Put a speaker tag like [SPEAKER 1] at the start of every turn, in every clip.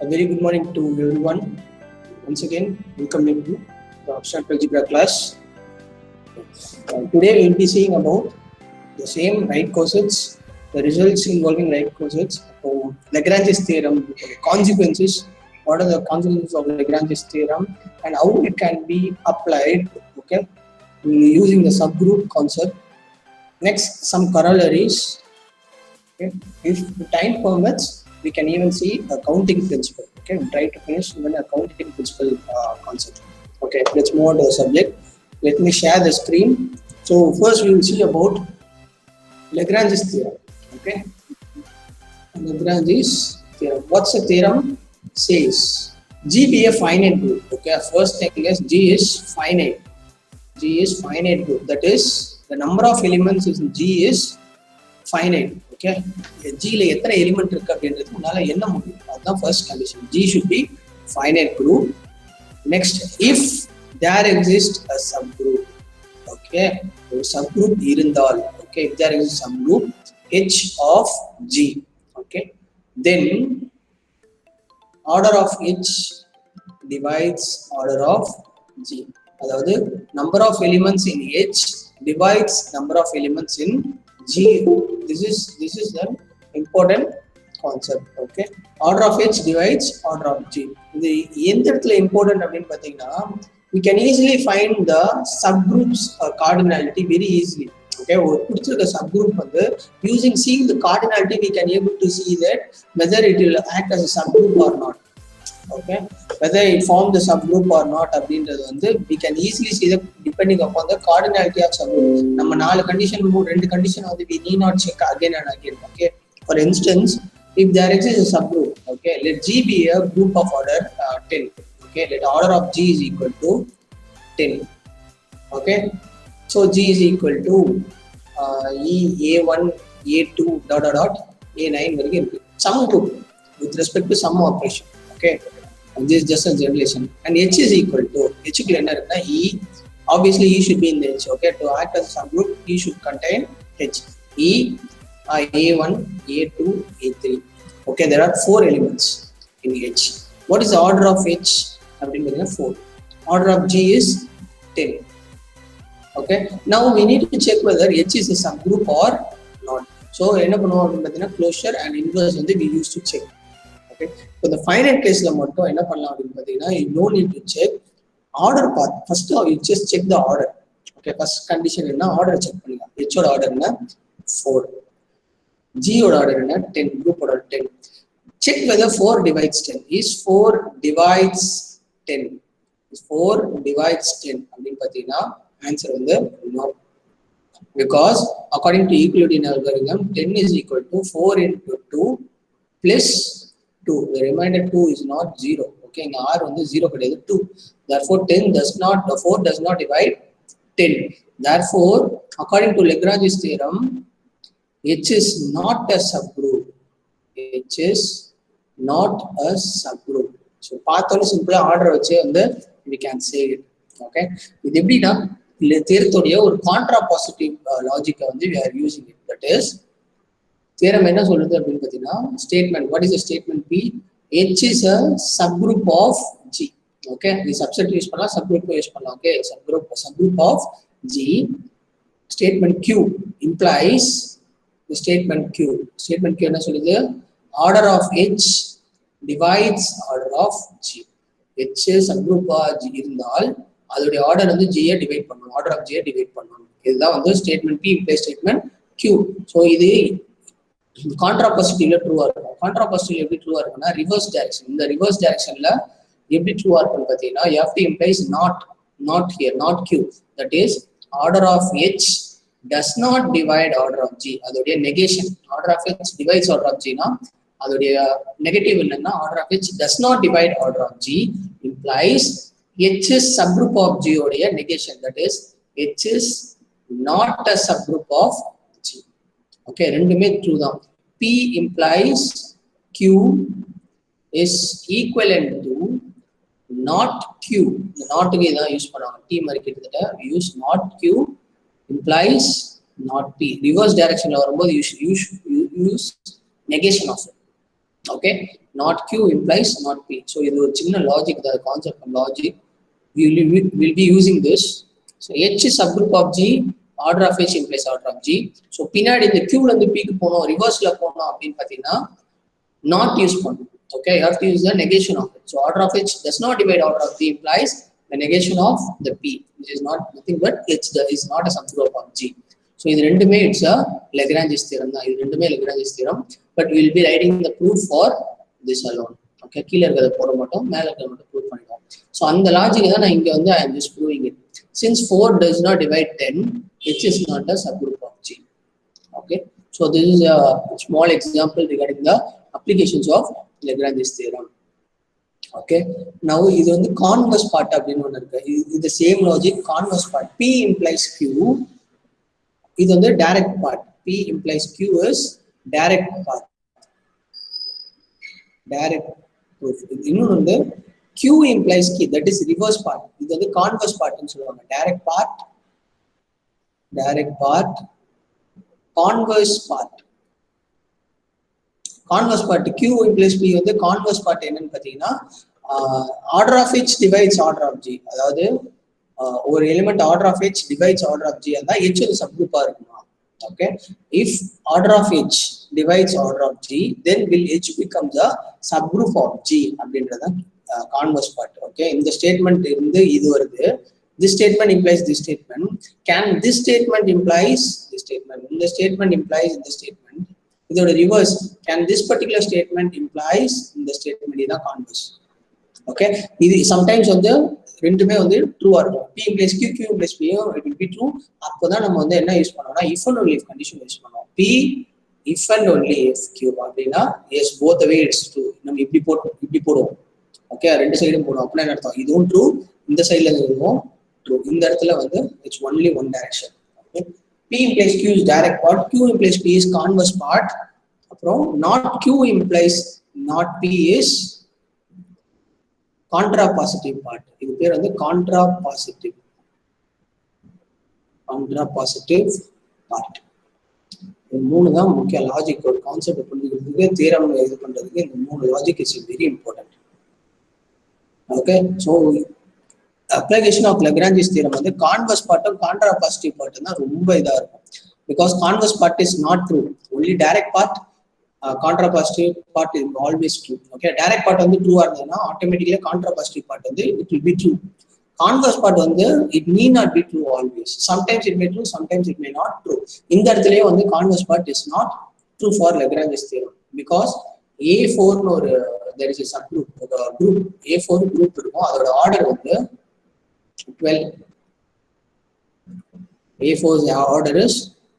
[SPEAKER 1] A very good morning to everyone. Once again, welcome you to the abstract algebra class. Today we will be seeing about the same right cosets, the results involving right cosets, Lagrange's theorem, the consequences, what are the consequences of Lagrange's theorem, and how it can be applied, okay, using the subgroup concept. Next, some corollaries. Okay. If the time permits, we can even see a counting principle. Okay, we'll try to finish even a counting principle concept. Okay, let's move on to the subject. Let me share the screen. So first we will see about Lagrange's theorem. Okay, Lagrange's theorem. What's the theorem? Says G be a finite group. Okay, first thing is G is finite. G is finite group. That is the number of elements in G is finite. Okay, G la எத்தனை element இருக்கு அப்படின்றது உன்னால எண்ண முடியும். அதுதான் first condition. G should be finite group. Next, if there exists a subgroup. Okay, ஒரு subgroup இருந்தால், okay, if there exists a subgroup H of G, okay, then order of H divides order of G. அதாவது number of elements in H divides number of elements in G. This is the important concept. Okay, order of H divides order of G. The எந்த இடத்துல important அப்படின்னு பார்த்தீங்கன்னா, we can easily find the subgroups cardinality very easily. Okay, ஒரு கொடுத்திருக்க subgroup வந்து using seeing the cardinality we can able to see that whether it will act as a subgroup or not. Okay, whether it form the subgroup or not அப்படின்றது வந்து we can easily see that depending upon the cardinality of subgroup. நம்ம 4 condition 2 condition வந்து we need not check again and again. Okay, for instance, if there exists a subgroup, okay, let G be a group of order 10. Okay, let order of G is equal to 10. Okay, so G is equal to A1 A2 dot dot dot A9 வரைக்கும் இருக்கு. Some group with respect to some operation. Okay, and this is just a generalization. And H is equal to H க்கு என்ன இருக்குன்னா E, obviously E should be in the H. Okay, to act as a subgroup E should contain H. E A1 A2 A3. Okay, there are 4 elements in H. What is the order of H? அப்படிங்கிறது 4. Order of G is 10. Okay, now we need to check whether H is a subgroup or not. So என்ன பண்ணுவோம் அப்படின்னு பார்த்தீங்கன்னா closure and inverse வந்து we used to check. Okay, so the finite caseல மட்டும் என்ன பண்ணலாம் அப்படின்னு பார்த்தீங்கன்னா, you no need to check order path. First you just check the order. Okay, first condition என்ன order check பண்ணுங்க. H ஓட order என்ன 4, G ஓட order என்ன 10, group order 10. Check whether 4 divides 10. Is 4 divides 10? Is 4 divides 10 அப்படின்னு பார்த்தீங்கன்னா answer வந்து no, because according to Euclidean algorithm 10 is equal to 4 into 2 plus 2. The remainder 2 is not 0. Okay, இங்க R வந்து 0 கிடையாது 2. Therefore 4 does not divide 10. Therefore according to Lagrange's theorem H is not a subgroup. H is not a subgroup. So பார்த்தாலும் சிம்பிளா order வச்சு வந்து we can say it. Okay, இது எப்படின்னா தேரத்தோடைய ஒரு கான்ட்ராபாசிட்டிவ் லாஜிக்கை வந்து we are using it. That is theorem என்ன சொல்லுது அப்படின்னு பார்த்தீங்கன்னா, statement, what is the statement P? H is a subgroup of G. Okay, we subset use பண்ணலாம், subgroup யூஸ் பண்ணலாம். Okay, subgroup of G. Statement Q implies the statement Q. Statement Q என்ன சொல்லுது? Order of H divides order of G. H subgroup G இருந்தால் அதோடைய order வந்து G ஐ divide பண்ணணும், order of G ஐ டிவைட் பண்ணணும். இதுதான் வந்து statement P implies statement Q. So இது கான்ட்ராபாசிட்டிவ்ல ட்ரூவா இருக்கும். கான்ட்ராபாசிட்டிவ் எப்படி ட்ரூவா இருக்குன்னா ரிவர்ஸ் டைரக்ஷன். இந்த ரிவர்ஸ் டைரக்ஷன்ல எப்படி ட்ரூவா இருக்குன்னு பார்த்தீங்கன்னா F implies not here, not Q. That is order of H does not divide order of G. அதோடைய negation. order of H divides order of G னா அதோடைய நெகட்டிவ் என்னன்னா order of H does not divide order of G implies H is subgroup of G உடைய negation. That is H is not a subgroup of G. Okay, ரெண்டுமே true தான். P implies Q is equivalent to not Q. இந்த நாட்டுக்கு இதான் use பண்ணுவாங்க. T மாதிரி கிட்டத்தட்ட use not Q implies not P. Reverse directionல வரும்போது use negation of it. Okay, not Q implies not P. So இது ஒரு சின்ன logic, the concept of logic. We'll be using this. So H is subgroup of G, order of H implies order of G. So பின்னாடி இந்த Q ல இருந்து P க்கு போனோம், ரிவர்ஸ்ல போனோம் அப்படின்னு பார்த்தீங்கன்னா not use பண்ணும். Okay, you have to use the negation of it. So order of H does not divide order of G implies the negation of the P, which is not nothing but H is not a subgroup of G. So இது ரெண்டுமே it's a Lagrange's theorem தான். இது ரெண்டுமே Lagrange's theorem, but we will be writing the proof for this alone. Okay, கீழ இருக்கத போட மாட்டோம், மேல இருக்கத மட்டும் ப்ரூவ் பண்ணிடுவோம். So அந்த லாஜிக் தான் நான் இங்க வந்து I am just proving it. Since 4 does not divide 10, H is not a subgroup of G. Okay, so this is a small example regarding the applications of Lagrange's theorem. Okay, now இது வந்து converse part அப்படின்னு ஒன்று இருக்கு. இது same logic, converse part. P implies Q. இது வந்து direct part. P implies Q is direct part. Direct proof. இன்னொன்று வந்து Q implies Q, that is reverse part. இது வந்து converse part ன்னு சொல்லுவாங்க. Direct part, converse part. Converse part Q implies P வந்து converse part என்னன்னு பார்த்தீங்கன்னா order of H divides order of G. அதாவது ஒரு element order of H divides order of G அந்த H ஒரு சப்குரூப்பா இருக்குமா? Okay, if order of H divides order of G, then will H become the subgroup of G அப்படின்றத converse part. Okay, இந்த statement இருந்து இது வருது. This statement implies this statement. Can this statement implies this statement? இந்த statement implies இந்த statement. இதோட reverse, can this particular statement implies இந்த statement? இதுதான் converse. Okay, இது sometimes வந்து ரெண்டுமே வந்து ட்ரூவா இருக்கும். P implies Q, Q implies P, it will be true. அப்போதான் நம்ம வந்து என்ன யூஸ் பண்ணுவோம்னா if and only if condition use பண்ணுவோம். P if and only if Q அப்படின்னா yes both the way it's true. நம்ம இப்படி போடுவோம். ஓகே, ரெண்டு சைடும் போடுவோம். அப்படின்னா என்ன அர்த்தம்? இதுவும் ட்ரூ, இந்த சைடுல இருக்கும் ட்ரூ. இந்த இடத்துல வந்து it's only one direction. Okay, P implies Q is direct part, Q implies P is converse part. அப்புறம் not Q implies not P is contrapositive part. இது பேர் வந்து contrapositive part. இந்த மூணு தான் முக்கிய லாஜிக். ஒரு கான்செப்ட் புரிஞ்சுக்கிறதுக்கு, தியரம் இது பண்றதுக்கு இந்த மூணு logic is very important. Okay, so application of Lagrange's theorem வந்து converse part and contrapositive part தான் ரொம்ப இதா இருக்கும். Because converse part is not true, only direct part, contrapositive part is always true. Okay, direct part வந்து true ஆ இருந்ததுன்னா automatically contrapositive part வந்து it will be true. Converse part வந்து it need not be true always. Sometimes it may true, sometimes it may not true. இந்த இடத்துலயே வந்து converse part is not true for Lagrange's theorem because A4 னு ஒரு there is a subgroup, group A4 group இருக்கும். அதோட order வந்து 12. A4's order is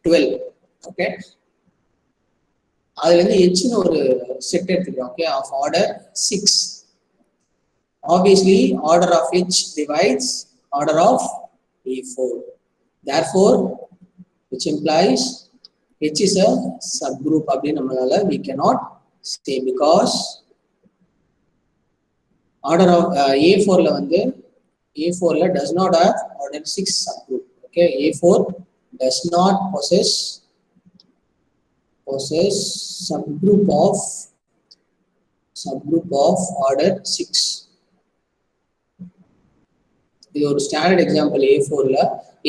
[SPEAKER 1] 12. Okay, அதுல இருந்து H னு ஒரு செட் எடுத்துக்கிறோம். Okay, of order 6. Obviously order of H divides order of A4. Therefore which implies H is a subgroup அப்படின்னு நம்மளால we cannot say because order of A4 ல வந்து A4 ல does not have order 6 subgroup. Okay, A4 does not possess subgroup of order 6. இது ஒரு standard example. A4 ல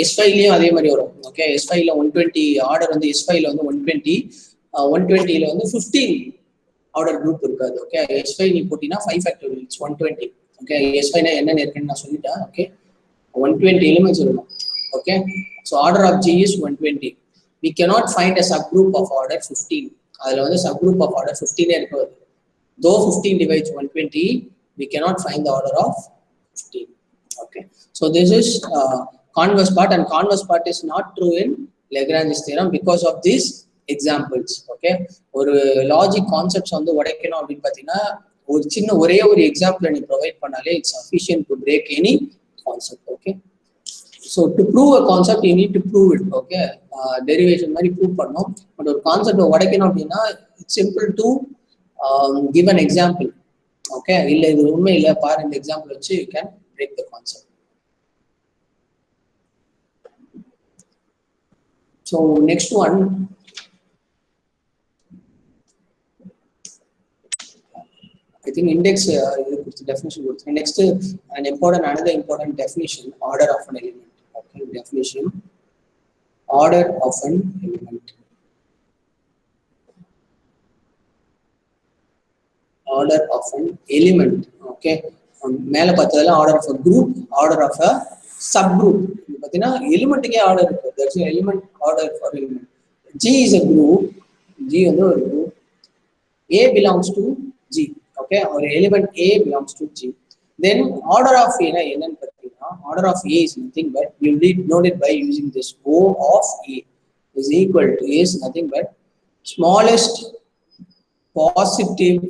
[SPEAKER 1] S5 லயும் அதே மாதிரி வரும். ஓகே, S5 ல 120 ஆர்டர் வந்து S5 ல வந்து 120 120 ல வந்து 15 ஆர்டர் குரூப் இருக்காது. ஓகே, S5 நீ போட்டினா 5 ஃபேக்டோரியல் இட்ஸ் 120. ஓகே, S5 னா என்னன்னு இருக்குன்னு நான் சொல்லிட்டேன். ஓகே, 120 எலிமெண்ட்ஸ் இருக்கும். Okay, so order of G is 120. We cannot find a subgroup of order 15. அதுல வந்து subgroup of order 15 இருக்காது. Though 15 divides 120, we cannot find the order of 15. Okay, so this is converse part, and converse part is not true in Lagrange's theorem because of these examples. Okay, ஒரு logic concepts வந்து உடைக்கணும் அப்படின்னு பார்த்தீங்கன்னா ஒரு சின்ன ஒரே ஒரு எக்ஸாம்பிள் நீ ப்ரொவைட் பண்ணாலே it's sufficient to break any concept. Okay, so to prove a concept you need to prove it. Okay, derivation மாதிரி ப்ரூவ் பண்ணணும். பட் ஒரு கான்செப்டை உடைக்கணும் அப்படின்னா it's simple to give an example. Okay, இல்லை இது உண்மை இல்லை பாரு இந்த எக்ஸாம்பிள் வச்சு you can break the concept. So next one, I think index definition. Next, another important definition: order of an element. Okay, definition: order of an element. Order of an element. Okay, மேல பார்த்ததுல order of a group, order of a subgroup. பார்த்தீங்கன்னா எலிமெண்ட்டுக்கே order இருக்கு. That's an element order for element. G is a group. G வந்து ஒரு group. A belongs to G. Okay, or element A belongs to G. Then order of A na என்னன்னு பார்த்தீங்கன்னா order of A is nothing but you need know it by using this O of A is equal to A is nothing but smallest positive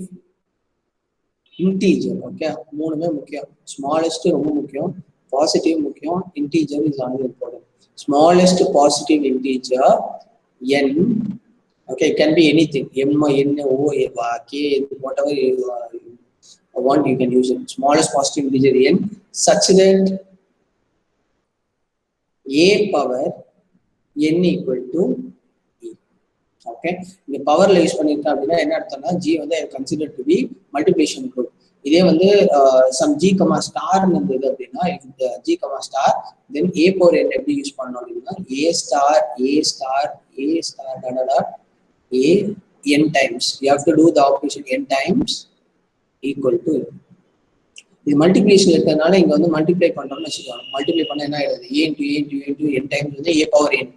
[SPEAKER 1] integer. Okay, மூணுமே முக்கியம். Smallest ரொம்ப முக்கியம், positive முக்கியம், integer is another important. Smallest positive integer n. Okay, it can be anything. M, N, O, K, whatever you want, you can use it. Smallest positive integer n such that A power n equal to E. Okay, இந்த பவர்ல use பண்ணிருக்கேன் அப்படின்னா என்ன அர்த்தம்னா G வந்து considered to be multiplication group. இதே வந்து some G comma star இருந்தது அப்படின்னா G comma star then A power n எப்படி யூஸ் பண்ணணும் அப்படின்னா A star A n times. You have to do the operation n times equal to. இது multiplication இருக்கிறதுனால இங்க வந்து மல்டிப்ளை பண்றோம்னு வச்சுக்கோங்க. மல்டிப்ளை பண்ண என்ன ஆயிடுது A into n times வந்து A power n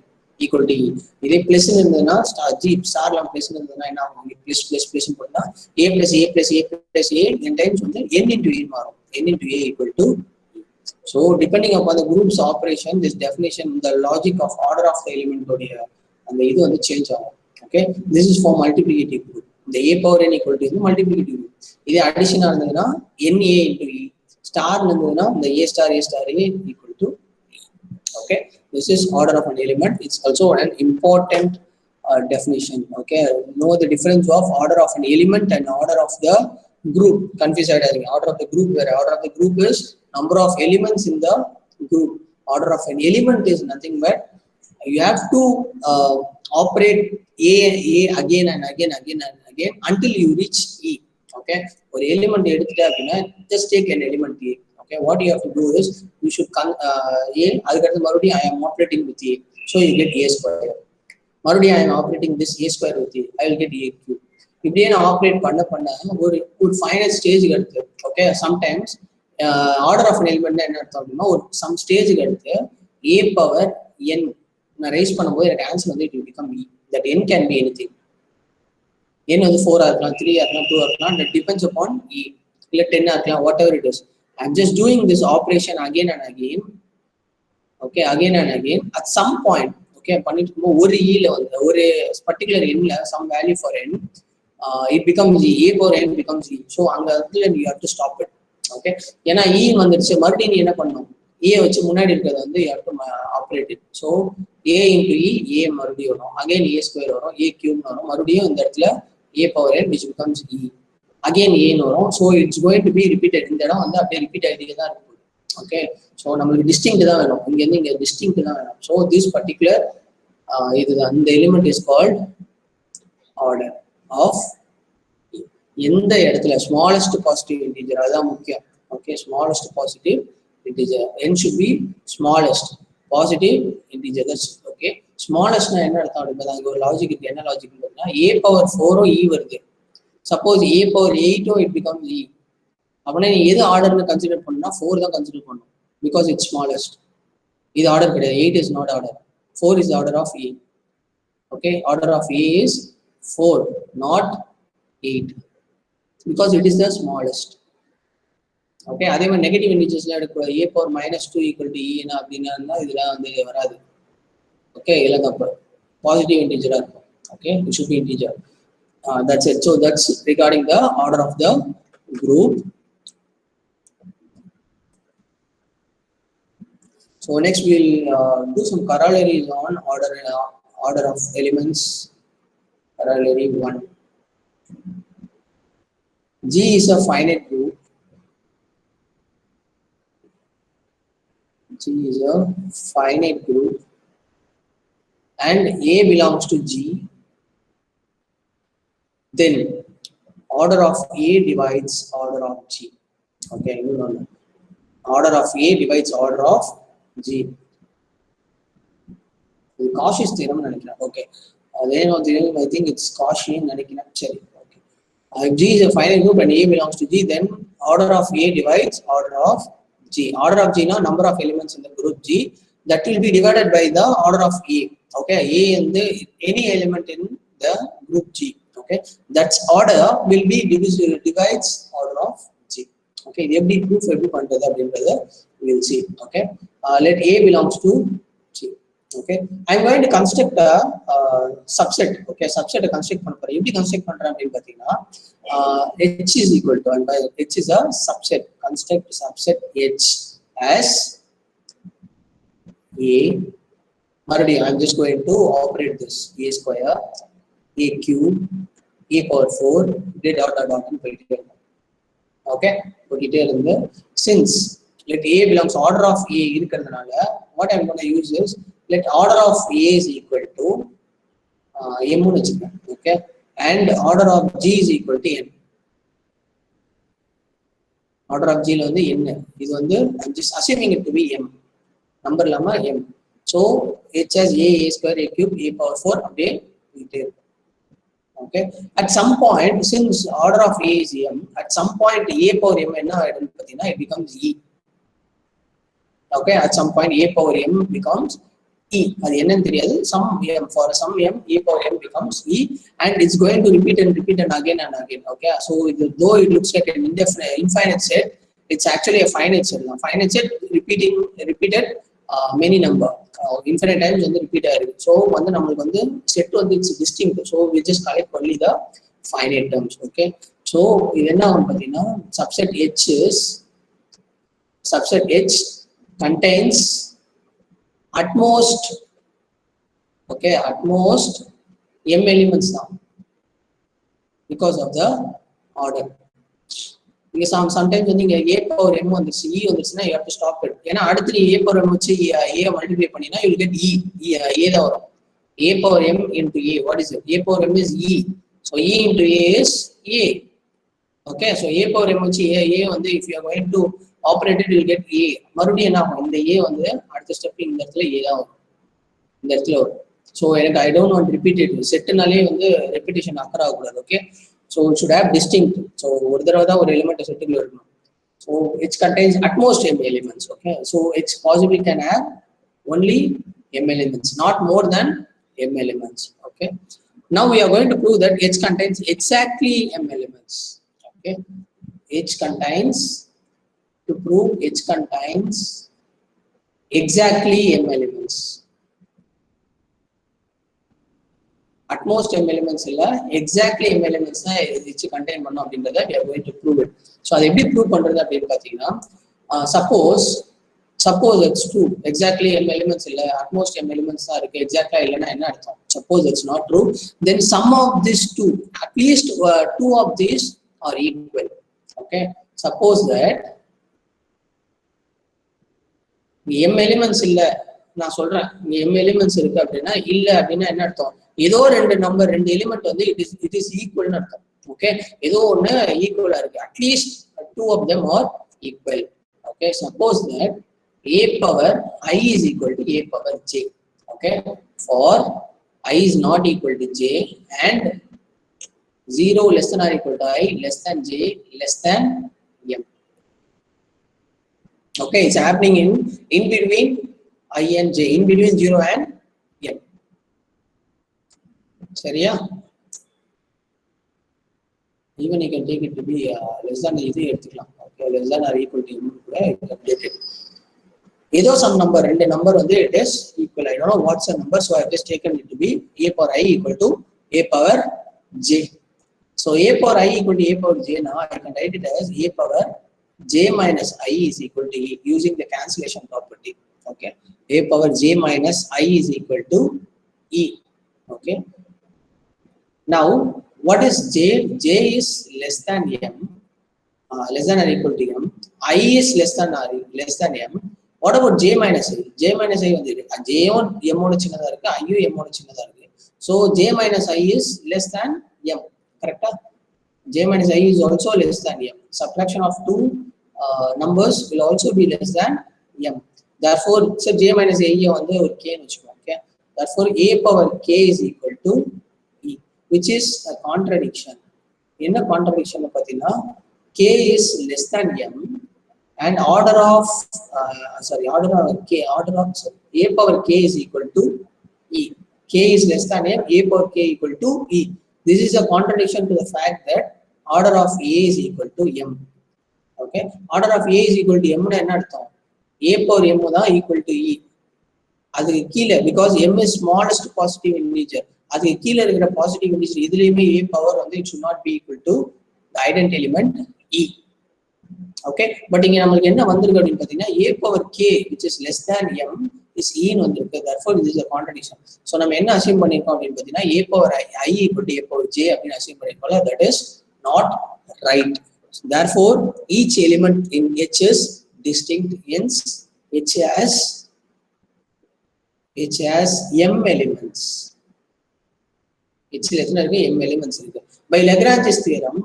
[SPEAKER 1] equal to E. இதே பிளஸ் இருந்ததுன்னா G ஸ்டார்ல பிளஸ் இருந்ததுன்னா என்ன ஆகும்? பிளஸ் போட்டா A plus A n times வந்து n into E மாறும். n into A equal to E. So depending upon the group's operation, this definition, the logic of order of the element உடைய அந்த இது வந்து சேஞ்ச் ஆகும். Okay, this is for multiplicative group. The A power n equal to is multiplicative group. இதே addition இருந்ததுன்னா NA into E. Star இருந்ததுன்னா the A star A equal to E. Okay, this is order of an element. It's also an important definition. Okay, know the difference of order of an element and order of the group. Confused order of the group where order of the group is number of elements in the group. Order of an element is nothing but you have to operate A again and again until you reach E. Okay, ஒரு element எடுத்துட்டே அப்படின்னா just take an element A. Okay, what you have to do is you should A அதுக்கடுத்து மறுபடியும் I am operating with A, so you get A square. மறுபடியும் I am operating this A square with A, I will get A cube. இப்படியே நான் operate பண்ண ஒரு final ஸ்டேஜுக்கு அடுத்து okay sometimes order of an element என்ன அர்த்தம் அப்படின்னா ஒரு சம் ஸ்டேஜுக்கு அடுத்து A பவர் n நான் ரைஸ் பண்ணும்போது எனக்கு ஆன்சர் வந்து it will become E. That n can be anything. n வந்து 4 இருக்கலாம், 3 இருக்கலாம், 2 இருக்கலாம். That depends upon E. இல்ல 10 இருக்கலாம், whatever it is. I'm just doing this operation again and again. Okay, again and again. At some point, okay, பண்ணிட்டு இருக்கும்போது ஒரு E ல வந்து ஒரு particular n ல some value for n, it becomes E. A power n becomes E. So அங்க இடத்துல you have to stop it. Okay, ஏன்னா E வந்துருச்சு, மறுபடியும் நீ என்ன பண்ணணும்? A வச்சு முன்னாடி இருக்கிறது வந்து you have to operate it. So A into E, A மறுபடியும் வரும், again A square வரும், A cube வரும், மறுபடியும் இந்த இடத்துல A power n which becomes E. Again A வரும். So it's going to be repeated. இந்த இடம் வந்து அப்படியே ரிப்பீட் ஆகிட்டே தான் இருக்கும். ஓகே, ஸோ நம்மளுக்கு டிஸ்டிங்க் தான் வேணும், இங்கேருந்து இங்கே டிஸ்டிங்க் தான் வேணும். ஸோ திஸ் பர்டிகுலர் இதுதான் இந்த element is called order of எந்த இடத்துல ஸ்மாலஸ்ட் பாசிட்டிவ் இன்டிஜர், அதுதான் முக்கியம். Okay, smallest positive integer n should be smallest positive integer. That's okay. Smallest na enna artham appadina inga or logic irukku, enna logic irukna a power 4 e varudhu, suppose a power 8 it becomes e, appadina nee edhu order nu consider panna 4 da consider pannu because it's smallest. Idu order kedai, 8 is not order, 4 is the order of a. Okay, order of a is 4 not 8 because it is the smallest. Okay, அதே மாதிரி negative இன்டிஜர்ஸ்ல எடுக்க a power -2 equal to e னா அப்படின்னா இதெல்லாம் வந்து வராது. Okay, இதெல்லாம் தப்பு, பாசிட்டிவ் இன்டிஜரா இருக்கும். Okay, it should be integer. That's it. So that's regarding the order of the group. So next we'll do some corollaries on order of elements. Corollary 1. G is a finite group. G is a finite group and A belongs to G. Then order of A divides order of G. Okay, you know, order of A divides order of G. Cauchy's theorem. Okay, I think it's Cauchy. Okay. If G is a finite group and A belongs to G, then order of A divides order of G. Order of G now number of elements in the group G, that will be divided by the order of A. Okay, A and the any element in the group G. Okay, that's order will be divides order of G. Okay, every proof every we will see. Okay, let A belongs to G. Okay, I'm going to construct a subset. Okay, subset construct பண்றேன். எப்படி construct பண்றேன் அப்படினு பாத்தீங்கன்னா H is equal to, and by H is a subset, construct subset H as A. I'm just going to operate this A square, A cube, A power 4, dot and put it. Okay, put it here. Since let A belongs to order of A, what I'm going to use is let order of A is equal to M. Okay, and order of G is equal to N. Order of G is N. I'm just assuming it to be M. Number lama M. So H has A square, A cube, A power 4, update. Okay. At some point, since order of A is M, at some point A power M it becomes E. Okay. At some point A power M becomes E. Some M, for some M, A power M becomes E, and it's going to repeat and again and again. Okay. So though it looks like an infinite set, it's actually a finite set. Now, finite set repeated many number. Infinite times repeat. So set it's distinct. So we just collect only the finite terms. Okay. So subset H contains at most M elements now because of the order. Because sometimes when you A power M on this E on this, you have to stop it. A power M A multiply you will get A power M into A. What is it? A power M is E. So E into A is A. Okay, so A power M A on the, if you are going to operate it, you will get A. Marudi in the A on the at the step in the so I don't want to repeat it. Set on the repetition. Okay. So it should have distinct. So element setting. So it contains at most M elements. Okay. So it possibly can have only M elements, not more than M elements. Okay. Now we are going to prove that H contains exactly M elements. Okay. H contains, to prove H contains exactly M elements. At most M elements exactly M elements which contain we are going to prove it. So that prove suppose it's true, exactly M elements at most M elements are exactly suppose it's not true, then sum of these two, at least two of these are equal. Okay, suppose that M elements நான் சொல்றேன் M elements இருக்கு அப்படினா இல்ல அப்படினா என்ன அர்த்தம்? ஏதோ ரெண்டு நம்பர் ரெண்டு எலிமெண்ட் it is equal னு அர்த்தம். ஓகே, ஏதோ ஒன்னு ஈக்குவலா இருக்கு. At least two of them are equal. Okay, suppose that A power I is equal to A power J. Okay, for I is not equal to J and 0 less than or equal to I, less than J, less than M. Okay, it's happening in between I and J, in between 0 and M. Seriya? Even you can take it to be less than easy. Okay, less than or equal to M. Either some number and a number it is equal. I don't know what's the number, so I have just taken it to be A power I equal to A power J. So A power I equal to A power J. Now I can write it as A power J minus I is equal to E using the cancellation property. Okay, A power J minus I is equal to E. Okay. Now, what is J? J is less than M, less than or equal to M. I is less than M. What about J minus I? J minus I J on M on I U M on So J minus I is less than M. Correct? j minus I is also less than m. Subtraction of two numbers will also be less than m. Therefore, so j minus I வந்து ஒரு k னு வெச்சுக்கோங்க. Okay. Therefore, a power k is equal to e, which is a contradiction. என்ன contradiction பாத்தீங்கன்னா k is less than m and order of a power k is equal to e. K is less than m, a power k equal to e. This is a contradiction to the fact that order of a is equal to m. Okay, order of a is equal to m னா என்ன அர்த்தம்? a power m தான் equal to e. அதுக்கு கீழே because m is smallest positive integer, அதுக்கு கீழே இருக்கிற positive integer இதுலயுமே a power வந்து it should not be equal to the ident element e. Okay, but இங்க நமக்கு என்ன வந்திருக்கு அப்படினு பாத்தீங்கன்னா a power k which is less than m is e னு வந்திருக்கு. Therefore this is a contradiction. So நம்ம என்ன அஸ்யூம் பண்ணிருக்கோம் அப்படினு பாத்தீங்கன்னா a power I equal to a power j அப்படினு assume பண்ணிருக்கோம்ல, that is not right. Therefore each element in H is distinct, hence H has m elements. H ல எத்தனை இருக்கு? m elements இருக்கு. By Lagrange's theorem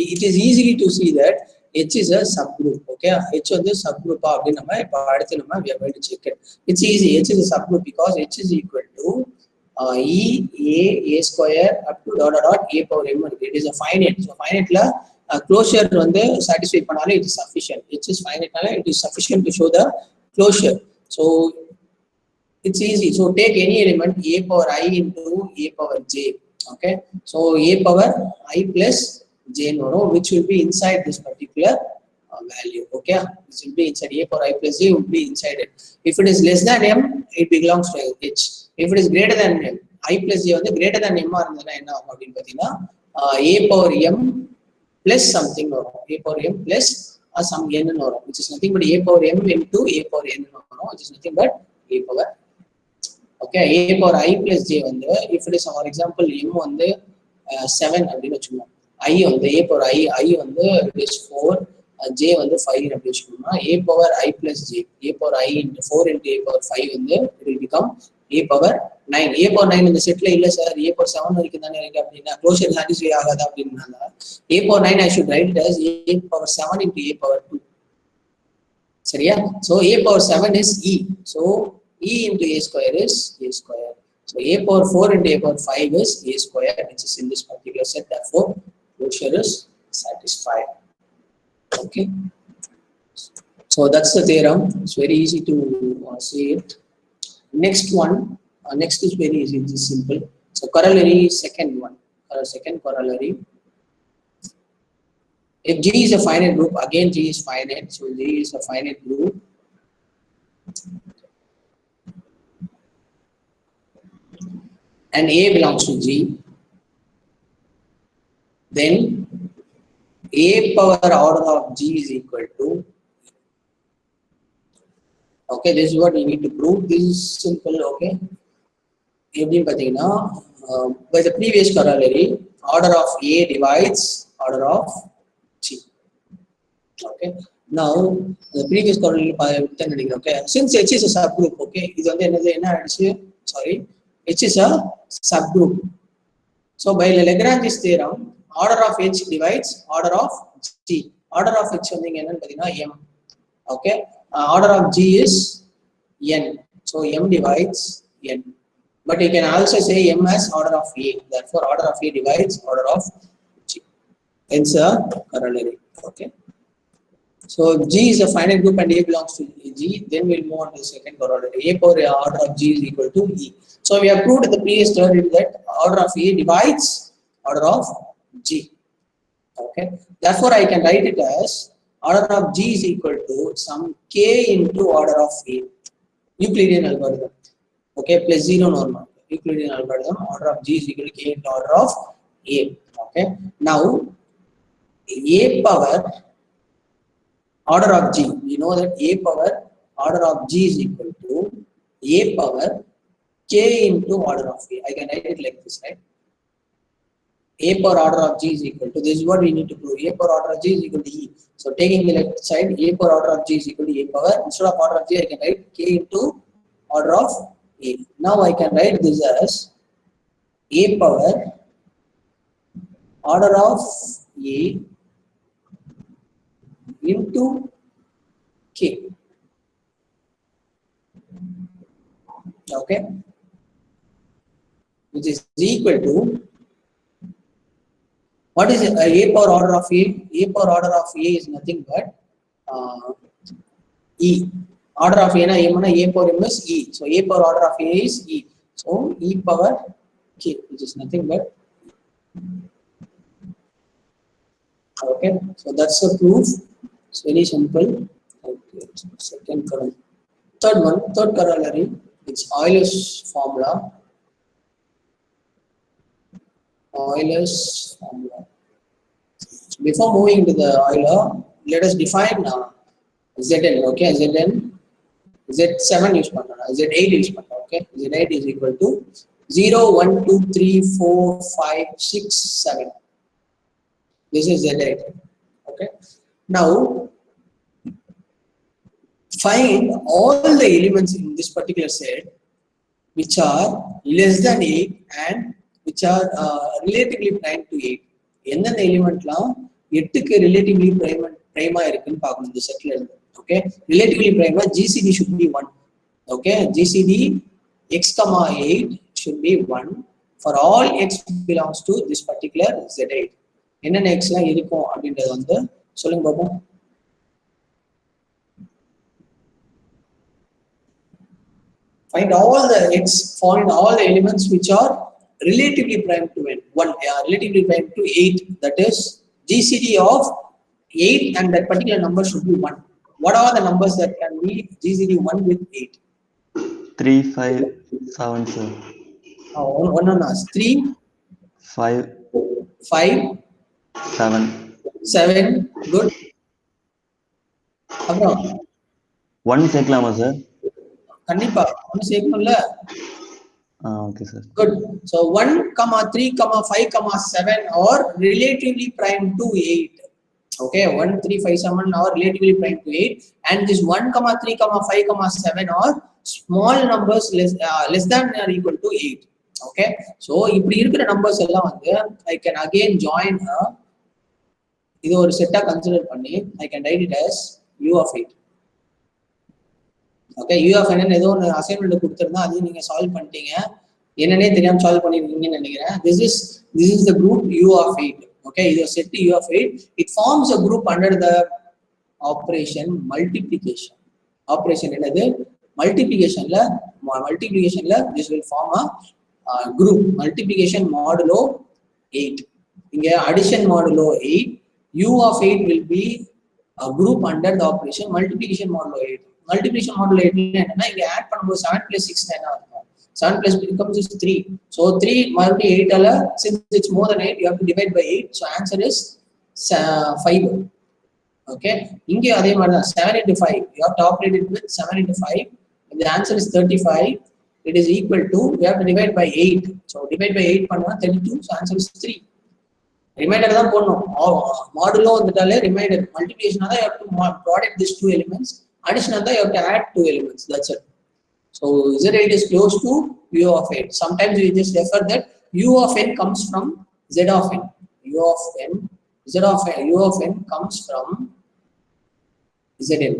[SPEAKER 1] it is easily to see that H is a subgroup. Okay, H வந்து subgroup அப்படி நம்ம இப்ப அடுத்து நம்ம we are going to check it. It's easy. H is a subgroup because H is equal to a square up to dot a power m. It is a finite. So finite la closure வந்து satisfy பண்ணாலே it is sufficient. H is finite நால it is sufficient to show the closure. So it's easy. So take any element a power I into a power j. Okay, so a power I plus j which will be inside this particular value. Okay, this will be inside a power I plus j will be inside it. If it is less than m, it belongs to H. If it is greater than m, I plus j வந்து greater than m இருந்ததுனா என்ன ஆகும் அப்படினு பாத்தீங்கன்னா a power m plus something வரும். A power m plus some n னு வரும், which is nothing but a power m into a power n னு வரும், which is nothing but a power. Okay, a power I plus j வந்து if it is for example m வந்து 7 அப்படினு வெச்சுக்கோங்க, I வந்து a power I வந்து it is 4, j வந்து 5 அப்படி வெச்சுக்கோங்க. a power I plus j, a power I into 4 into a power 5 வந்து it will become a power 9. a power 9 இந்த செட்ல இல்ல சார், a power 7 வரைக்கும் தானே இருக்கு அப்படினா க்ளோஷர் சாட்டிஸ்ஃபை ஆகாதா அப்படினால a power 9 I should write it as a power 7 into a power 2. சரியா? So a power 7 is e. So e into a square is a square. So a power 4 into a power 5 is a square, which is in this particular set. Therefore, closure is satisfied. Okay. So that's the theorem. It's very easy to see it. Next one, next is very easy. It's simple. So corollary, second one, second corollary. If G is a finite group, again G is finite. So G is a finite group. And A belongs to G, then A power order of G is equal to, okay, this is what we need to prove. This is simple. Okay, by the previous corollary, order of A divides order of G. Okay, now the previous corollary, okay, since H is a subgroup, okay, this is sorry, H is a subgroup. So by Lagrange's theorem, order of H divides order of G. Order of H something m. Okay, order of G is n. So m divides n. But you can also say m as order of A. Therefore, order of A divides order of G. Hence a corollary. Okay. So G is a finite group and A belongs to G. Then we'll move on to the second corollary. A power order of G is equal to E. So we have proved in the previous theory that order of A divides order of G. Okay. Therefore, I can write it as order of G is equal to some k into order of A. Euclidean algorithm. Okay, plus 0 normal. Euclidean algorithm. Order of G is equal to k into order of A. Okay. Now, A power order of G. We know that A power order of G is equal to A power k into order of A. I can write it like this, right? A power order of G is equal to, this is what we need to prove. A power order of G is equal to E. So taking the left side, A power order of G is equal to A power. Instead of order of G, I can write k into order of A. Now I can write this as A power order of A into K. Okay, which is equal to, what is it? A power order of A? A power order of A is nothing but E. Order of A na A power M is E. So A power order of A is E. So E power K, which is nothing but. Okay, so that's the proof. It's very simple. Okay, second column. Third one, third corollary. It's Euler's formula. Euler's formula. Before moving to the Euler, let us define Zn. Okay, Zn, Z7 use panna, Z8 use panna. Okay, Z8 is equal to 0, 1, 2, 3, 4, 5, 6, 7. This is Z8. Okay, now find all the elements in this particular set which are less than 8 and which are relatively prime to 8. எந்தெந்த எலிமெண்ட்லாம் 8க்கு relatively prime இருக்குன்னு பார்க்கணும் இந்த செட்ல இருந்து. Okay, relatively prime GCD should be 1. Okay, GCD x, 8 should be 1 for all x belongs to this particular Z8. என்னென்ன xலாம் இருக்கும் அப்படின்றது வந்து சொல்லுங்க பாப்போம். Find all the x, find all the elements which are relatively prime to 1, relatively prime to 8. That is GCD of 8 and that particular number should be 1. What are the numbers that can be GCD 1 with 8?
[SPEAKER 2] 3, 5, 7, sir.
[SPEAKER 1] One on us. 3,
[SPEAKER 2] 5,
[SPEAKER 1] 5,
[SPEAKER 2] 7.
[SPEAKER 1] 7. Good.
[SPEAKER 2] 1 சேர்க்கலாமா sir?
[SPEAKER 1] கண்டிப்பா 1 சேர்க்கணும்ல.
[SPEAKER 2] Okay sir.
[SPEAKER 1] Good. So 1, 3, 5, 7 are relatively prime to 8. Okay, 1, 3, 5, 7 are relatively prime to 8, and this 1, 3, 5, 7 are small numbers less than or equal to 8. Okay, so இப்படி இருக்கிற numbers எல்லாம் வந்து I can again join இது ஒரு செட்டா consider பண்ணி I can write it as U of 8. Okay, U of n ஏதோ ஒரு அசைன்மென்ட் கொடுத்திருந்தா அதையும் நீங்க சால்வ் பண்ணிட்டீங்க. என்னன்னே தெரியாம சால்வ் பண்ணிருக்கீங்கன்னு நினைக்கிறேன். This is the group U of 8. Okay, இது set U of 8. It forms a group under the operation multiplication. Operation என்னது? Multiplicationல this will form a group. Multiplication modulo 8. இங்க addition modulo 8. U of 8 will be a group under the operation multiplication modulo 8. Multiplication modulo 8 என்னன்னா இங்க add பண்ணும்போது 7 plus 6 என்ன இருக்கும்? 7 plus becomes 3. So 3 மறுபடியும் 8 ஆல, since it's more than 8 you have to divide by 8. So answer is 5. Okay, இங்க அதே மாதிரி தான் 7 into 5 you have to operate it with 7 into 5. If the answer is 35, it is equal to, we have to divide by 8. So divide by 8 பண்ணா 32. So answer is 3. Reminder தான் போடணும். Modulo வந்துட்டாலே reminder. மல்டிப்ளிகேஷனா தான் you have to product these two elements. Addition தான் you have to add two elements. That's it. So Z8 is close to U of 8. Sometimes we just refer that U of n comes from Z of n. U of n comes from Zn.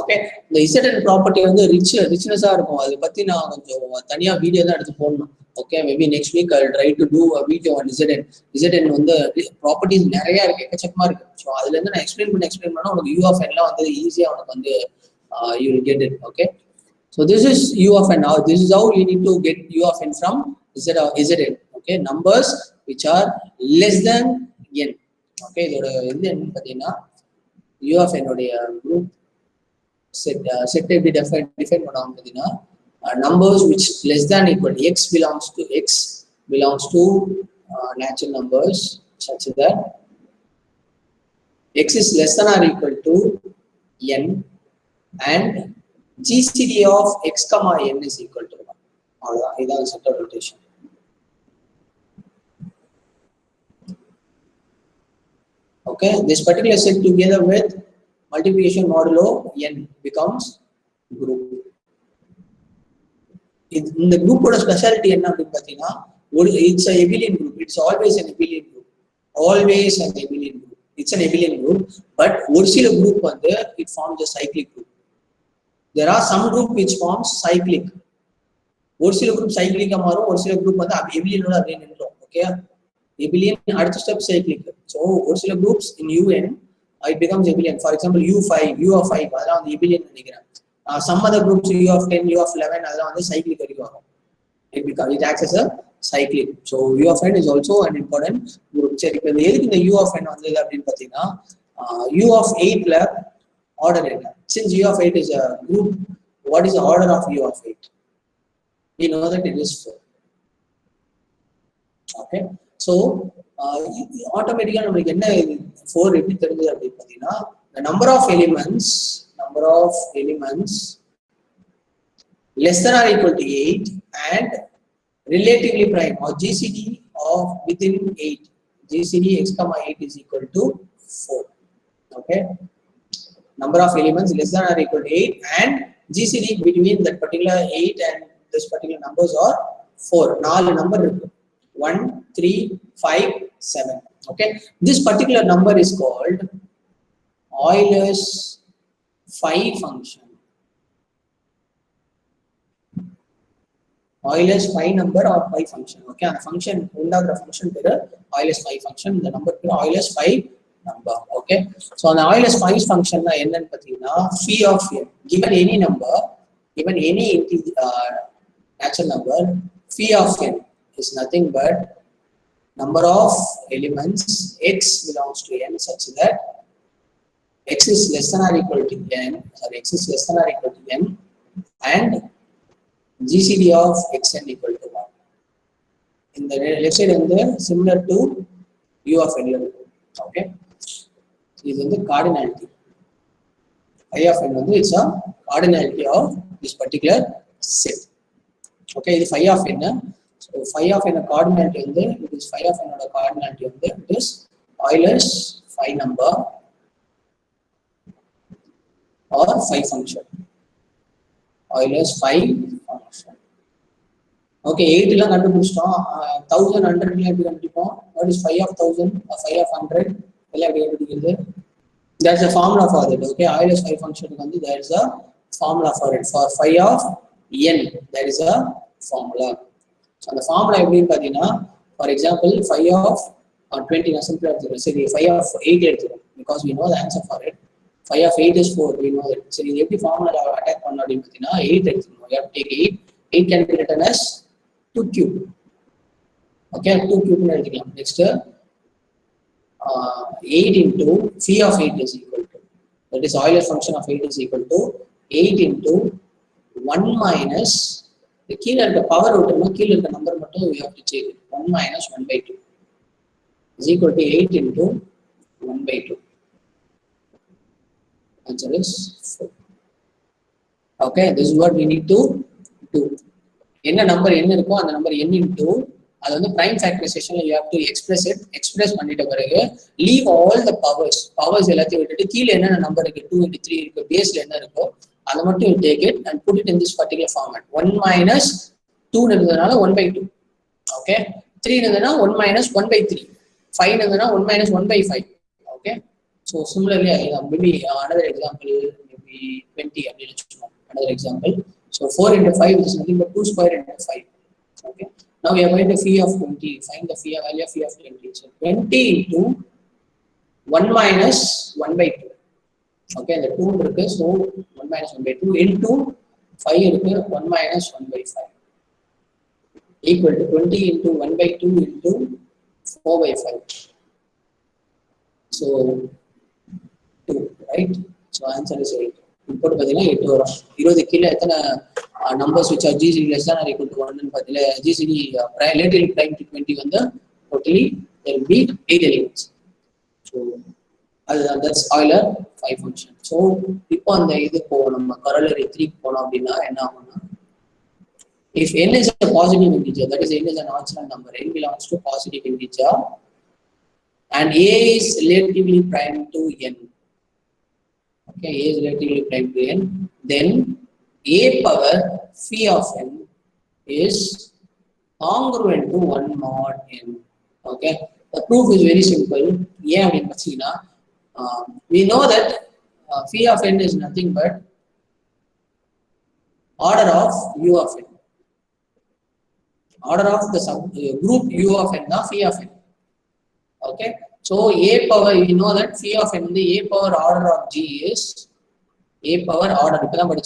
[SPEAKER 1] Okay, the Zn property வந்து richness-ஆ இருக்கும். அதை பத்தி நான் கொஞ்சம் தனியா video தான் எடுத்து போடணும். Okay, maybe next week I'll try to do a video on Zn. Zn வந்து ப்ராப்பர்ட்டிஸ் நிறைய இருக்கு, எக்கச்சக்கமா இருக்கு. ஸோ அதுல இருந்து நான் எக்ஸ்பிளைன் பண்ணா உனக்கு U of n-லாம் வந்து ஈஸியா உனக்கு வந்து you will get it. Okay, so this is U of n. Now this is how you need to get U of n from Zn. Okay, numbers which are less than n. Okay, இதோட இது என்னன்னு பார்த்தீங்கன்னா U of n உடைய group set எப்படி define பண்ணுவாங்க பார்த்தீங்கன்னா numbers which less than equal to x belongs to natural numbers such that x is less than or equal to n and GCD of x comma n is equal to 1. அவ்வளவுதான், இதான் set of rotation. Okay, this particular set together with multiplication modulo n becomes group. இந்த குரூப்போட speciality என்ன அப்படின்னு பார்த்தீங்கன்னா, it's abelian group. It's always an abelian group. always an abelian group. It's an abelian group, but ஒரு சில group வந்து it forms a cyclic group. There are some group which forms cyclic. ஒரு சில group cyclic மாறும், ஒரு சில group வந்து abelian-ஓட அப்படியே நின்றோம். Okay, abelian அடுத்த step cyclic. So ஒரு சில groups in UN it becomes abelian. For example, U5, U of 5 அதெல்லாம் வந்து abelian நினைக்கிறேன். Some other groups U of 10, U of 11 அதெல்லாம் வந்து cyclic வரைக்கும் வரும். It acts as a cyclic. So U of n is also an important group. சரி, இப்போ எதுக்கு இந்த U of n வந்தது அப்படின்னு பார்த்தீங்கன்னா U of 8ல order என்ன? Since U of 8 is a group, what is the order of U of 8? We know that it is 4. Okay, so automatically நமக்கு என்ன 4 எப்படி தெரிஞ்சது அப்படின்னு பார்த்தீங்கன்னா the number of elements less than or equal to 8 and relatively prime or GCD of within 8. GCD x comma 8 is equal to 4. Okay, number of elements less than or equal to 8 and GCD between that particular 8 and this particular numbers are 4. 4 number 1, 3, 5, 7. Okay, this particular number is called Euler's phi function. Euler's phi number or phi function. Okay, and the function undagra function is Euler's phi function. The number is Euler's phi number. Okay, so on the Euler's phi function na enna pathina phi of n given any number, given any natural number, phi of n is nothing but number of elements x belongs to n such that x is less than or equal to n, sorry, x is less than or equal to n and GCD of xn equal to 1. In the left side and the similar to U of n. Okay, this is the cardinality. I of n is a cardinality of this particular set. Okay, this phi of n. So phi of n cardinality in there, it is phi of n cardinality in there. It is Euler's phi number or phi function. Euler's phi function. Okay, 8 எல்லாம் கண்டுபிடிச்சிட்டோம். 1000 100 எல்லாம் எப்படி கண்டுபிடிப்போம்? What is phi of 1000 or phi of 100? எல்லாம் எப்படி கண்டுபிடிக்கிறது? There's a formula for it. Okay, Euler's phi function வந்து there is a formula for it. For phi of n there is a formula. So அந்த formula எப்படின்னு பார்த்தீங்கன்னா, for example phi of 20 நான் சிம்பிளா எடுத்துக்கிறேன். சரி, phi of 8 எடுத்துக்கிறோம் because we know the answer for it. Phi of 8 is 4, we know it. So, if the formula attack on 8, you have to take 8. 8 can be written as 2 cube. Okay, 2 cube. Next, 8 into phi of 8 is equal to, that is Euler's function of 8 is equal to 8 into 1 minus, the key at the power out, key at the number, we have to check it. 1 minus 1 by 2 is equal to 8 into 1 by 2. Answer is 4. Okay, this is what we need to do. Enna number n irukko and number n into adu vandu prime factorization you have to express பண்ணிட்ட பிறகு leave all the powers எல்லாத்தையும் விட்டுட்டு கீழ என்ன number இருக்கு 2 into 3 இருக்கு பேஸ்ல என்ன இருக்கோ அத மட்டும் you take it and put it in this particular format. 1 minus 2 ன்றதுனால 1 by 2. Okay, 3 ன்றதுனா 1 minus 1 by 3. 5 ன்றதுனா 1 minus 1 by 5. Okay, so similarly maybe another example, maybe 20 another example. So 4 into 5 is nothing but 2 square into 5. Okay, now we are going to phi of 20. Find the value of phi of 20. So 20 into 1 minus 1 by 2. Okay, the 2 irukku, so 1 minus 1 by 2 into 5 irukku, 1 minus 1 by 5 equal to 20 into 1 by 2 into 4 by 5. So 2, right? So answer is 8. Input padina 8 varum. 20 kila ethana numbers which are GCD less than or equal to 1 and padila GCD relatively prime to 20 vanda totally there will be 8 elements. So that's Euler phi function. So ipo and idu povom corollary 3 pona appadina enna aguna, if n is a positive integer, that is n is a natural number, n belongs to positive integer and a is relatively prime to n. Okay, a is relatively prime to n, then a power phi of n is congruent to 1 mod n. Okay, The proof is very simple. We know that phi of n is nothing but order of u of n. Order of the group u of n, the phi of n. Okay. So a power, we know that phi of n, the a power order of g is a power order. A power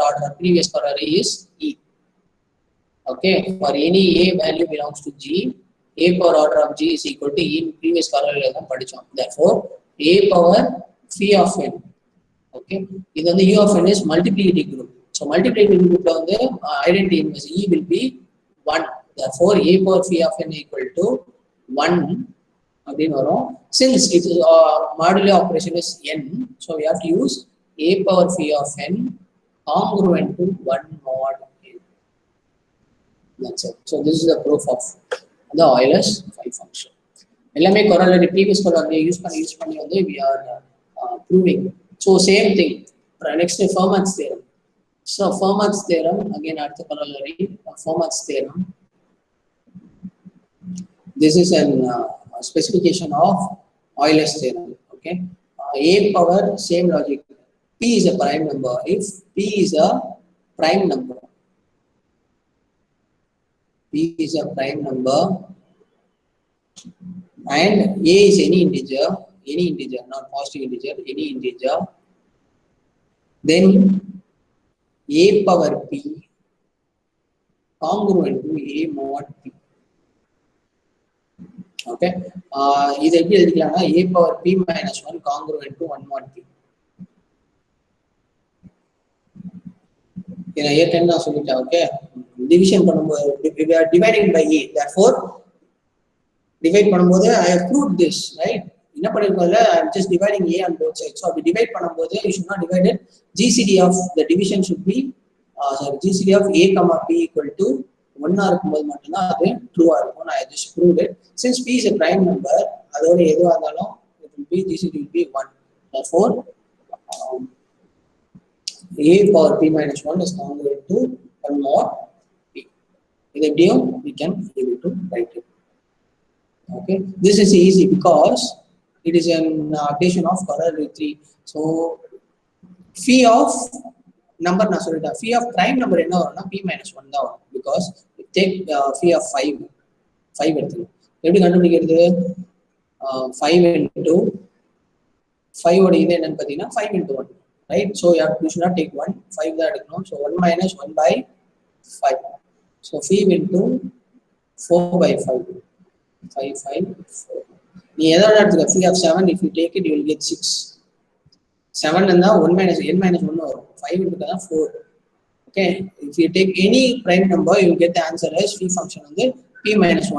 [SPEAKER 1] order previous corollary is e. Okay. For any a value belongs to g, a power order of g is equal to e in previous corollary. Therefore, a power phi of n. Okay. This u of n is multiplicative group. So multiplicative group on the identity inverse e will be 1. Therefore, a power phi of n equal to 1. Since it is modulo operation is n, so we have to use a power phi of n congruent to 1 mod n. That's it. So this is the proof of the Euler's phi function. எல்லாமே corollary previous corollary use பண்ணி வந்து we are proving. So same thing. Next Fermat's theorem. So Fermat's theorem again at the corollary. Fermat's theorem. This is an specification of Euler's theorem. Okay. A power, same logic. P is a prime number. If P is a prime number, P is a prime number, and A is any integer, not positive integer, any integer, then A power P congruent to A mod P. Okay. This is A power P minus 1 congruent to 1 mod P. Okay. Division we are dividing by A. Therefore, divide I have proved this, right? I am just dividing A on both sides. So if we divide you should not divide it. GCD of the division should be GCD of A comma P equal to 1 true. I just proved it. Since P is a prime number, it will be GCD will be 1. Therefore, A power P minus 1 is congruent to 1 mod P. We can be able to write it. Okay, this is easy because it is an addition of corollary 3. So phi of number phi of prime number P minus 1 down because we take phi of 5. 5 எப்படி கண்டுபிடிக்கிறது 5 into 5 ஓட இது என்னன்னு பாத்தீங்கன்னா 5 into 1, right? So you should not take 1, 5 தான் எடுக்கணும். So 1 minus 1 by 5. So 5 into 4 by 5. 5, 5, 4. Phi of 7, if you take it, you will get 6. 7 and 1 minus n minus 1 or 5 into 4. Okay, if you take any prime number, you will get the answer as phi function on the P minus 1.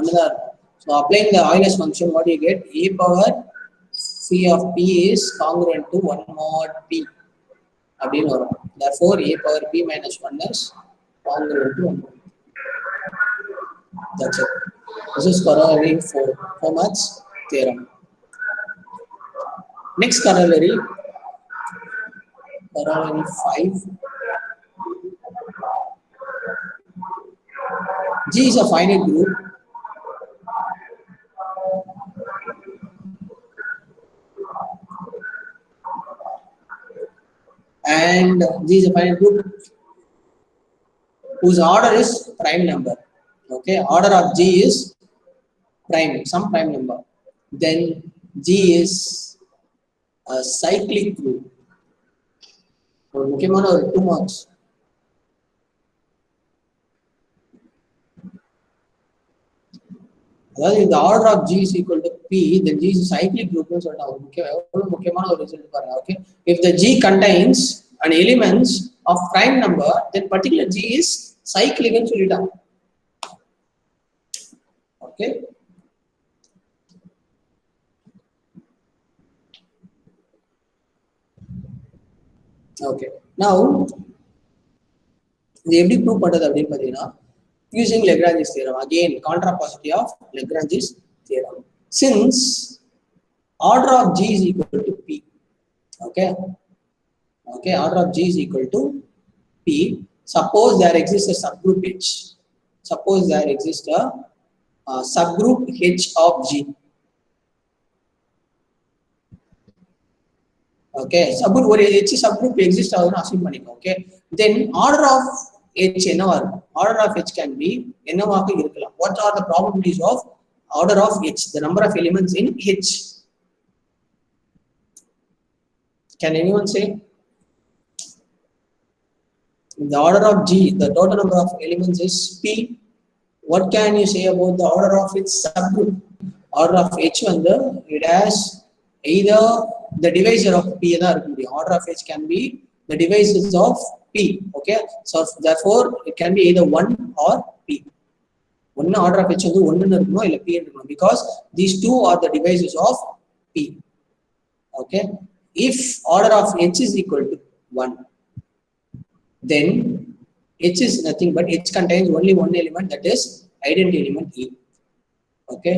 [SPEAKER 1] So applying the Euler's function, what do you get? A power phi of P is congruent to 1 mod P. Therefore, A power P minus 1 is congruent to 1 mod P. That's it. This is corollary 4, Fermat's theorem. Next corollary 5. G is a finite group. And G is a finite group whose order is prime number. Okay, order of G is prime, some prime number. Then G is a cyclic group. Okay, 2 marks. If the order of G is equal to P, then G is a cyclic group. Okay, if the G contains an elements of prime number, then particular G is cyclic and solita. Okay. Okay. Now, the proof using Lagrange's theorem. Again, contrapositive of Lagrange's theorem. Since order of G is equal to P. Okay. Okay, order of G is equal to P. Suppose there exists a subgroup H. Suppose there exists a subgroup H of G. Okay, subgroup ஒரு H subgroup exist ஆகுதுன்னு assume பண்ணிக்கோ. Okay, then order of H என்னவா இருக்கும்? Order of H can be என்னவாக இருக்கலாம்? What are the probabilities of order of H, the number of elements in H? Can anyone say? The order of G, the total number of elements is P. What can you say about the order of its subgroup? Order of H வந்து it has either the divisor of P தான் இருக்க முடியும். Order of H can be the divisors of P. Okay, so therefore it can be either 1 or P. One order of H வந்து 1 இருக்கணும் இல்ல P இருக்கணும், because these two are the divisors of P. Okay, if order of H is equal to 1, then H is nothing but H contains only one element, that is identity element E. Okay,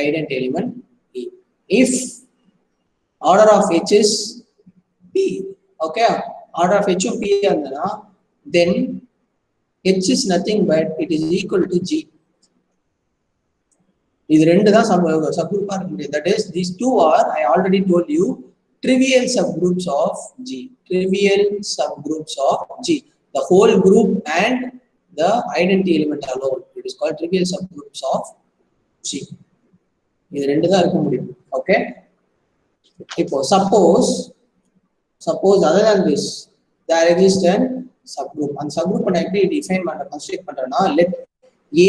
[SPEAKER 1] identity element E. If order of H is P, okay, order of H of P andana, then H is nothing but it is equal to G. இது ரெண்டு தான் சப்குரூப்பா இருக்க முடியும். That is, these two are, I already told you, trivial subgroups of G. Trivial subgroups of G. The whole group and the identity element alone. It is called trivial subgroups of G. இது ரெண்டு தான் இருக்க முடியும். Okay. இப்போ suppose other than this, there exists a subgroup. And subgroup நான் எப்படி define பண்ற construct பண்றேன்னா, let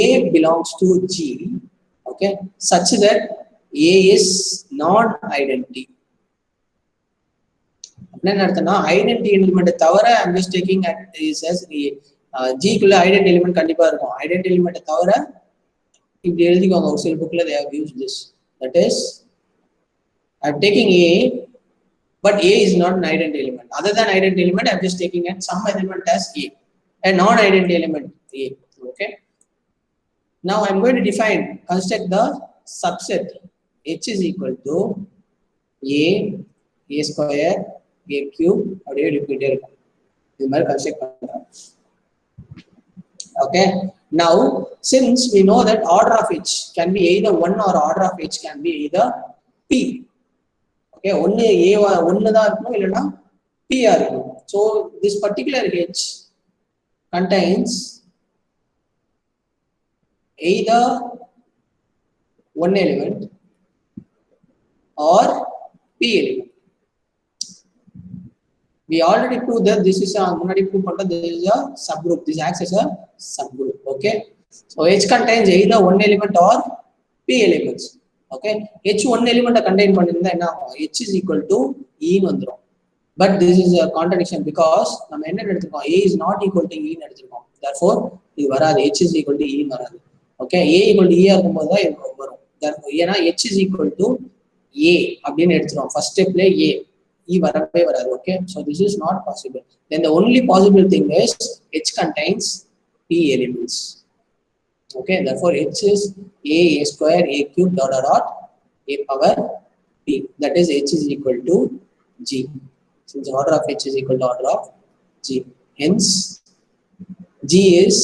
[SPEAKER 1] A belongs to G. Okay, such that A is non-identity. என்ன அர்த்தம்னா, ஐடென்டி எலிமெண்ட் தவிர I am just taking is as G குள்ள identity element கண்டிப்பா இருக்கும். ஐடென்டி எலிமெண்ட் தவிர இப்படி எழுதிக்கோங்க. ஒரு சில புக்ல they have used this. That is, I am taking A, but A is not an identity element. Other than identity element, I am just taking some element as A, a non-identity element A. Okay. Now I am going to construct the subset H is equal to A square, A cube, அப்படியே repeat இருக்கும். இது மாதிரி construct பண்றேன். Okay. Now, since we know that order of H can be either 1 or order of H can be either P. Okay, ஒன்னு A தான் இருக்கணும் இல்லனா P ஆ இருக்கணும். So this particular H contains either one element or P element. We already proved that this is a subgroup. This acts as a subgroup. Okay, so H contains either one element or P elements. Okay, H one element contain பண்ணிருந்தா என்ன ஆகும்? H is equal to E ன்னு வந்துரும். But this is a contradiction because நம்ம என்ன எடுத்துக்கோம்? A is not equal to E ன்னு எடுத்துக்கோம். Therefore இது வராது. H is equal to E ன்னு வராது. Okay, A equal to E இருக்கும்போது தான் இது வரும். ஏன்னா H is equal to A அப்படின்னு எடுத்துறோம். First stepல A, E வரவே வராது. Okay, so this is not possible. Then the only possible thing is H contains P elements. Okay, therefore H is A square, A cube, dot, A power P. That is H is equal to G. Since order of H is equal to order of G. Hence, G is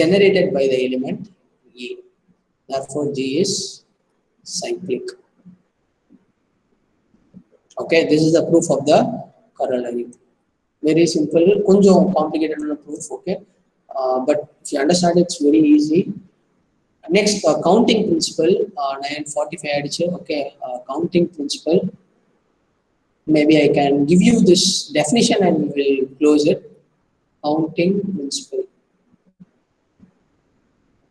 [SPEAKER 1] generated by the element A. Therefore, G is cyclic. Okay, this is the proof of the corollary. Very simple, konjam complicated proof. Okay, but if you understand, it's very easy. Next, counting principle. 9:45 adichu. Okay, counting principle. Maybe I can give you this definition and we will close it. Counting principle.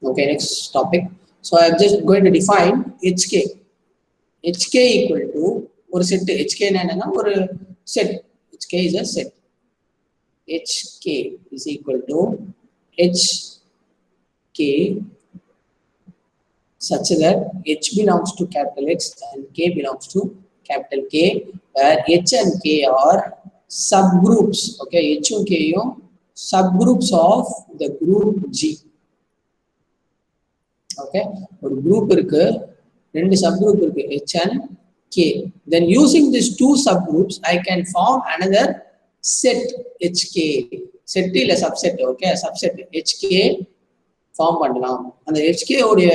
[SPEAKER 1] Okay, next topic. So I am just going to define HK. HK equal to ஒரு set. HK என்னன்னா ஒரு set. HK is a set. HK is equal to HK such that H belongs to capital X and K belongs to capital K, where H and K are subgroups. Okay, H and K are subgroups of the group G. Okay, ஒரு group இருக்கு, ரெண்டு subgroup இருக்கு, H and K. Then using these two subgroups, I can form another set HK. Set இல்ல subset. Okay, subset HK form பண்ணலாம். அந்த HK உடைய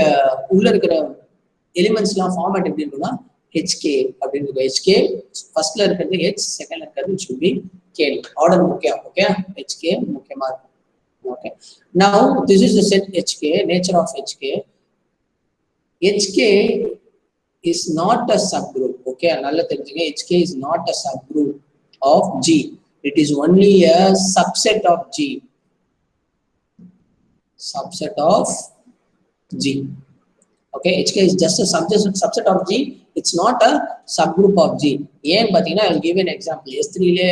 [SPEAKER 1] உள்ள இருக்கிற எலிமெண்ட்ஸ்லாம் ஃபார்மேட் எப்படி இருக்குன்னா HK அப்படின்னு HK ஃபர்ஸ்ட்ல இருக்கிறது H, செகண்ட்ல இருக்கிறது should be K. ஆர்டர் முக்கியம். ஓகே, HK முக்கியமா இருக்கும். Okay, now this is the set HK. Nature of HK. HK is not a subgroup. Okay, நல்ல தெரிஞ்சுங்க. HK is not a subgroup of G. It is only a subset of G. Subset of G. Okay, HK is just a subset of G. It's not a subgroup of G. ஏன் பாத்தீங்கன்னா I'll give an example. S3 Leh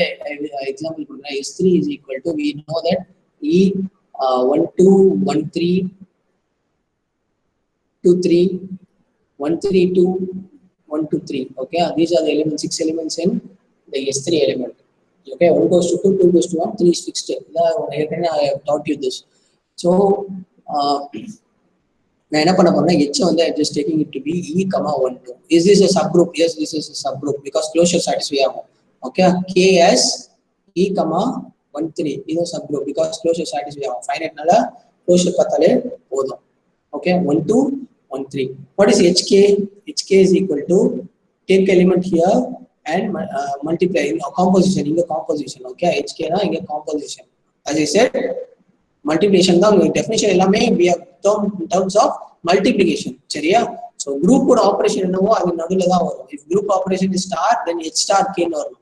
[SPEAKER 1] example கொடுக்கிறேன். S3 is equal to, we know that E 1 2 1 3 2 3 1 3 2 1 2 3. Okay, these are the elements, 6 elements in the S3 element. Okay, 1 goes to 2, 2 goes to 1, 3 is fixed. I have taught you this. So நான் என்ன பண்ண போறேன்னா H வந்து I'm just taking it to be E, 1 2. Is this a subgroup? Yes, this is a subgroup because closure satisfy ஆகும். Okay, K as E, 1 3 இது subgroup because closure satisfy ஆகும். Finite நால closure பார்த்தாலே போதும். Okay, 1 2 1 3. What is HK? HK is equal to, take element here and multiply in composition. Inga composition. Okay, HK na inga composition. As I said, multiplication தான் definition எல்லாமே we have term in terms of multiplication. சரியா? So group ஓட operation என்னவோ அது நடுவுல தான் வரும். If group operation is star, then H star K ன்னு வரும்.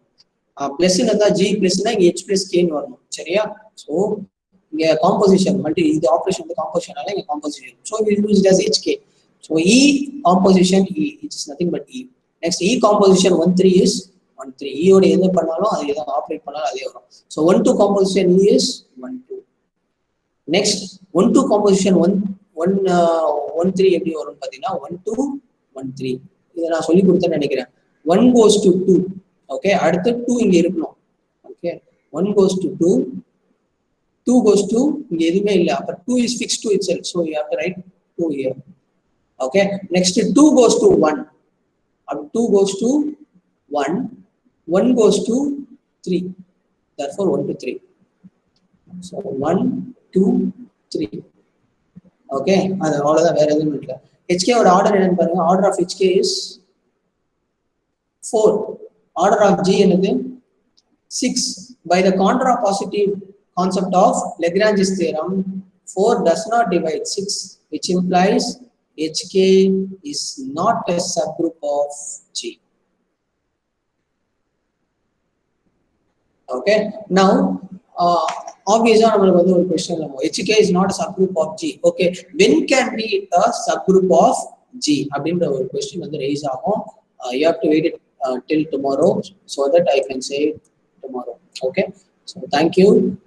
[SPEAKER 1] Plus ன்னா G plus ன்னா H plus K ன்னு வரும். சரியா? So இங்க composition இது ஆபரேஷன் வந்து compositionனால இங்க composition. So we use it as HK. So E composition E, it is nothing but E. Next E composition 1 3 is 1 3. E ஓட எது பண்ணாலும் அது எதை ஆபரேட் பண்ணாலும் அதே வரும். So 1 2 composition E is 1 2. Next 1 2 composition 1 3 எப்படி வரும்னு பாத்தீங்கன்னா 1 2 1 3. இத நான் சொல்லி கொடுத்தேன்னு நினைக்கிறேன். 1 goes to 2. ஓகே, அடுத்து 2 இங்க இருக்கணும். Okay, 1 goes to 2, 2 goes to இங்க எதுவுமே இல்ல. அப்ப 2 is fixed to itself. So you have to write 2 here. Okay, next 2 goes to 1. 2 goes to 1, 1 goes to 3. Therefore 1 to 3. So 1 2 3. Okay, அது அவ்வளவுதான், வேற எதுவும் இல்ல. HK ஓட ஆர்டர் என்னன்னு பாருங்க. Order of HK is 4. Order of G என்னது 6. By the contrapositive concept of Lagrange's theorem, 4 does not divide 6, which implies HK is not a subgroup of G. Okay, now obviously நம்மளுக்கு வந்து ஒரு question நம்ம HK is not a subgroup of G. Okay, when can be a subgroup of G அப்படின்ற ஒரு question வந்து raise ஆகும். You have to wait it till tomorrow so that I can say tomorrow. Okay, so thank you.